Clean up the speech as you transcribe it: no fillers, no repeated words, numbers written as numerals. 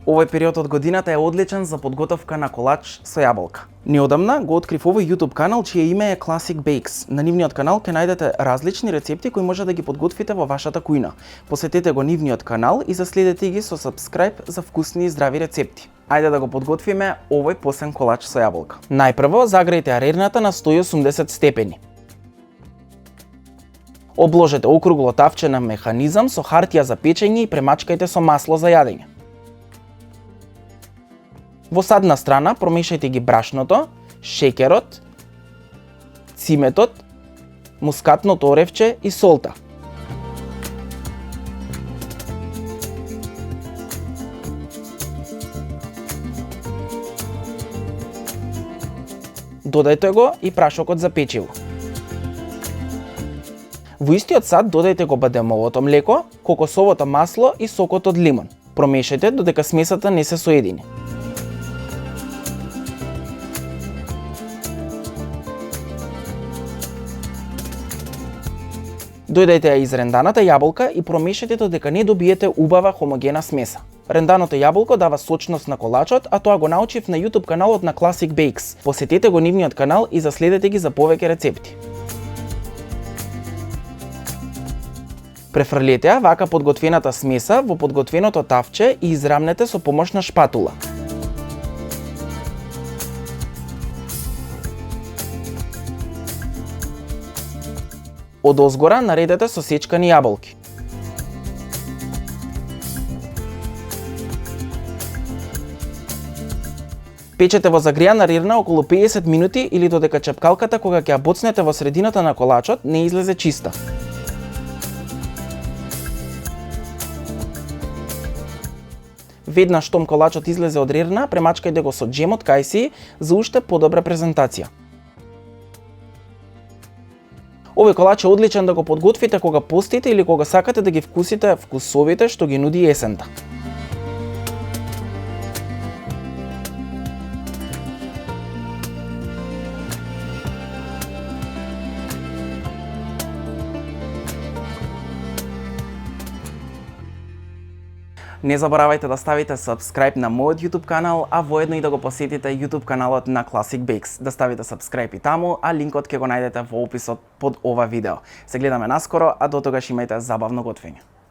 Овој период од годината е одличен за подготовка на колач со јаболка. Неодамна го открив овој YouTube канал чие име е Classic Bakes. На нивниот канал ќе најдете различни рецепти кои може да ги подготвите во вашата кујна. Посетете го нивниот канал и заследете ги со subscribe за вкусни и здрави рецепти. Ајде да го подготвиме овој посен колач со јаболка. Најпрво загрејте арерната на 180 степени. Обложете округло тавче на механизам со хартија за печење и премачкајте со масло за јадење. Во садна страна промешајте ги брашното, шеќерот, циметот, мускатното оревче и солта. Додајте го и прашокот за печиво. Во истиот сад додајте го бадемовото млеко, кокосовото масло и сокот од лимон. Промешајте додека смесата не се соедини. Дојдете ја изренданата јаболка и промешајте додека не добиете убава хомогена смеса. Ренданото јаболко дава сочност на колачот, а тоа го научив на YouTube каналот на Classic Bakes. Посетете го нивниот канал и заследете ги за повеќе рецепти. Префрлете ја вака подготвената смеса во подготвеното тавче и израмнете со помош на шпатула. Одозгора наредете со сечкани јаболки. Печете во загријана рирна околу 50 минути или додека чепкалката кога ќе ја боцнете во средината на колачот не излезе чиста. Веднаш штом колачот излезе од рирна, премачкајте го со джем од кајси за уште подобра презентација. Овој колач е одличен да го подготвите кога постите или кога сакате да ги вкусите вкусовите што ги нуди есента. Не заборавајте да ставите subscribe на мојот YouTube канал, а воедно и да го посетите YouTube каналот на Classic Bakes. Да ставите subscribe и таму, а линкот ќе го најдете во описот под ова видео. Се гледаме наскоро, а до тогаш имајте забавно готвење.